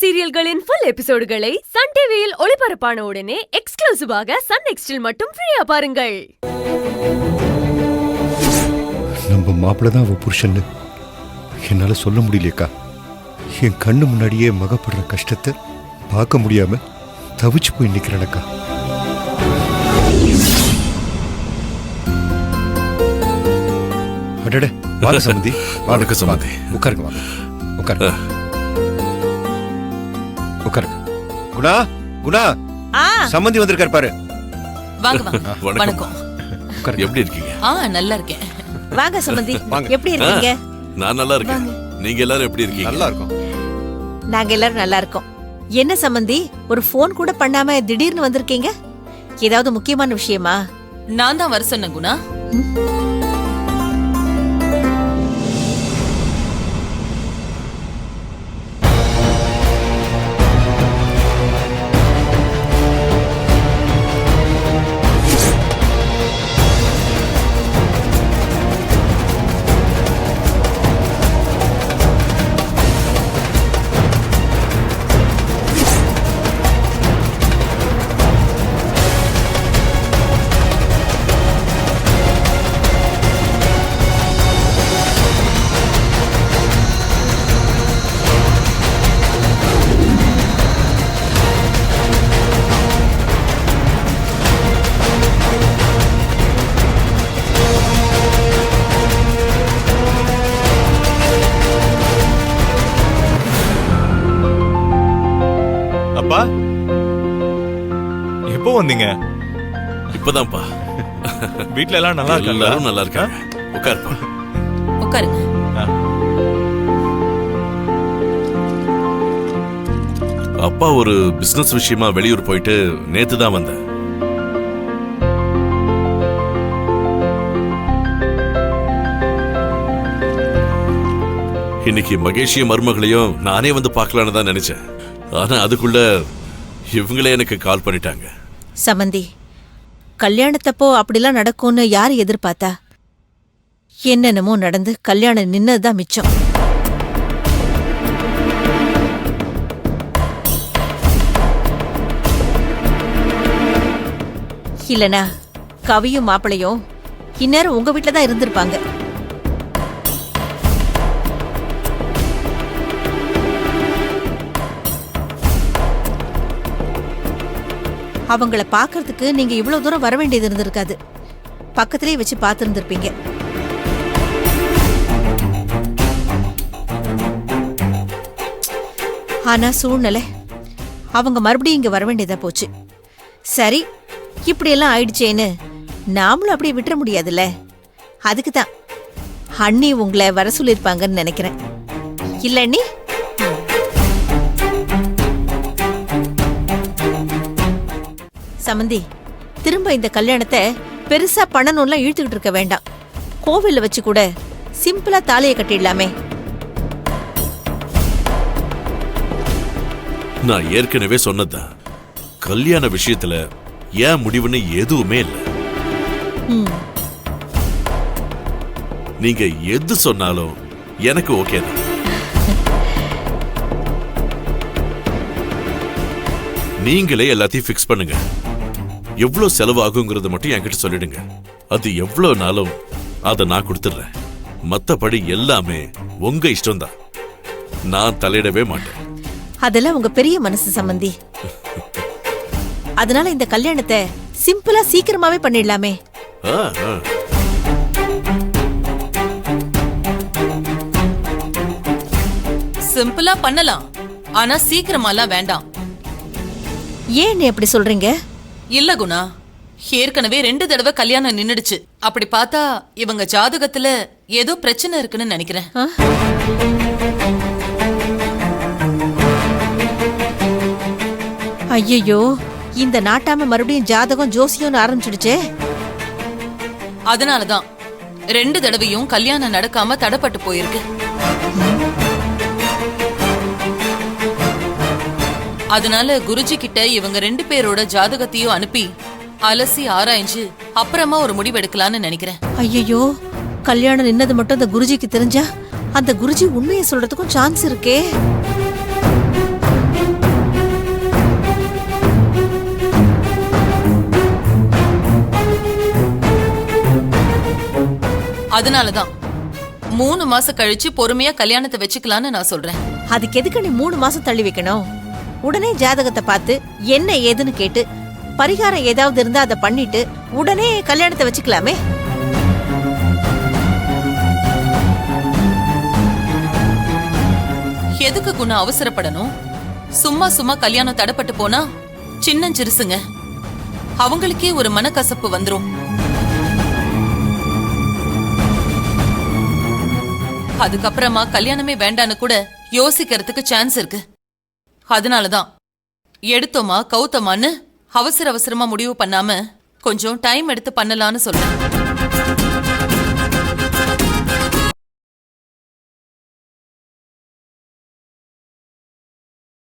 சீரியல்களின் full எபிசோடுகளை Sun டிவியில் ஒளிபரப்பான உடனே எக்ஸ்க்ளூசிவாக சன் நெக்ஸ்டில் மட்டும் ஃப்ரீயா பாருங்கள். நம்ம மாப்பிள்ள தான் அவ புருஷன்னு என்னால சொல்ல முடியலையக்கா. என் கண்ணு முன்னாடியே மகப்படுற கஷ்டத்தை பார்க்க முடியாம தவிச்சு போய் நிக்கிறேனக்கா. அடடே வாங்க சம்பந்தி. வணக்கம் சம்பந்தி. உட்காருங்க, வாங்க உட்காருங்க. உட்காருங்க. குணா, குணா, சம்பந்தி வந்திருக்காரு பாரு. வாங்க வாங்க. வணக்கம். எப்படி இருக்கீங்க? நல்லா இருக்கேன். வாங்க சம்பந்தி. எப்படி இருக்கீங்க? நான் நல்லா இருக்கேன். நீங்க எல்லாரும் எப்படி இருக்கீங்க? நல்லா இருக்கோம். நாங்க எல்லாரும் நல்லா இருக்கோம். என்ன சம்பந்தி, ஒரு போன் கூட பண்ணாம திடீர்னு வந்திருக்கீங்க? ஏதாவது முக்கியமான விஷயமா? நான் தான் வர சொன்னேன் குணா. அப்பா எப்போ வந்தீங்க? இப்பதான்ப்பா. வீட்ல எல்லாம் நல்லா இருக்காங்க? எல்லாரும் நல்லா இருக்காங்க. உட்காருப்பா. உட்காருங்க. அப்பா ஒரு பிசினஸ் விஷயமா வெளியூர் போயிட்டு நேத்து தான் வந்தேன். இன்னைக்கு மகேஷிய மருமகளையும் நானே வந்து பார்க்கலான்னு தான் நினைச்சேன். ஆனா அதுக்குள்ள இவங்களே எனக்கு கால் பண்ணிட்டாங்க. சம்பந்தி, கல்யாணத்தப்போ அப்படிலாம் நடக்கும்னு யார் எதிர்பார்த்தா? என்னென்னமோ நடந்து கல்யாணம் நின்னதுதான் மிச்சம். இல்லனா கவியும் மாப்பிளையும் இந்நேரம் உங்க வீட்டுல தான் இருந்திருப்பாங்க. அவங்கள பாக்குறதுக்கு நீங்க இவ்வளவு தூரம் வர வேண்டியது இருந்திருக்காது. பக்கத்திலே வச்சு பார்த்திருந்திருப்பீங்க. ஆனா சூழ்நிலை அவங்க மறுபடியும் இங்க வர வேண்டியதா போச்சு. சரி, இப்படியெல்லாம் ஆயிடுச்சேன்னு நாமளும் அப்படியே விட்டுற முடியாதுல்ல. அதுக்குதான் அண்ணி உங்களை வர சொல்லிருப்பாங்கன்னு நினைக்கிறேன். இல்ல அண்ணி? சம்பந்தி, திரும்ப இந்த கல்யாணத்தை பெருசா பண்ணணும்லாம் இழுத்துக்கிட்டு இருக்க வேண்டாம். கோவில்ல வச்சு கூட சிம்பிளா தாலியை கட்டிடலாமே. நான் ஏற்கனவே சொன்னதுதான், கல்யாண விஷயத்துல ஏன் முடிவுன்னு எதுவுமே இல்லை. நீங்க எது சொன்னாலும் எனக்கு ஓகே தான். நீங்களே எல்லாத்தையும் ஃபிக்ஸ் பண்ணுங்க. எவ்வளவு செலவு ஆகுங்கிறது மட்டும் என்கிட்ட சொல்லிடுங்க. அது எவ்வளவு நாளும் அதை நான் கொடுத்துடுறேன். மத்தபடி எல்லாமே உங்க இஷ்டம் தான். நான் தலையிடவே மாட்டேன். அதெல்லாம் உங்க பெரிய மனசு சம்பந்தி. அதனால இந்த கல்யாணத்தை சிம்பிளா சீக்கிரமாவே பண்ணிடலாமே. சிம்பிளா பண்ணலாம், ஆனா சீக்கிரமாலாம் வேண்டாம். ஏன் எப்படி சொல்றீங்க? இல்ல குணா, ஏற்கனவே 2 தடவை கல்யாணம் நின்னுடுச்சு. அப்படி பார்த்தா இவங்க ஜாதகத்துல ஏதோ பிரச்சனை இருக்குன்னு நினைக்கிறேன். ஐயோ, இந்த நாட்டாம மறுபடியும் ஜாதகம் ஜோசியம்னு ஆரம்பிச்சிடுச்சே. அதனாலதான் 2 தடவையும் கல்யாணம் நடக்காம தடைப்பட்டு போயிருக்கு. அதனால குருஜி கிட்ட இவங்க 2 பேரோட ஜாதகத்தையும் அனுப்பி அலசி ஆராய்ஞ்சு அப்புறமா ஒரு முடிவு எடுக்கலான்னு நினைக்கிறேன். ஐயோ, கல்யாணம் நின்னது மட்டும் அந்த குருஜிக்கு தெரிஞ்சா அந்த குருஜி உண்மையை சொல்றதுக்கும் சான்ஸ் இருக்கே. அதனாலதான் 3 மாசம் கழிச்சு பொறுமையா கல்யாணத்தை வச்சுக்கலான்னு நான் சொல்றேன். அதுக்கு எதுக்கு நீ 3 மாசம் தள்ளி வைக்கணும்? உடனே ஜாதகத்தை பார்த்து என்ன ஏதுன்னு கேட்டு பரிகாரம் ஏதாவது இருந்தா அதை பண்ணிட்டு உடனே கல்யாணத்தை வச்சுக்கலாமே. எதுக்கு குணா அவசரப்படணும்? சும்மா சும்மா கல்யாணம் தடைப்பட்டு போனா சின்னஞ்சிறுசுங்க, அவங்களுக்கே ஒரு மனக்கசப்பு வந்துரும். அதுக்கப்புறமா கல்யாணமே வேண்டான்னு கூட யோசிக்கிறதுக்கு சான்ஸ் இருக்கு. அதனாலதான் எடுத்தோமா கவுத்தமான்னு அவசரமா முடிவு பண்ணாம கொஞ்சம் டைம் எடுத்து பண்ணலான்னு சொல்றேன்.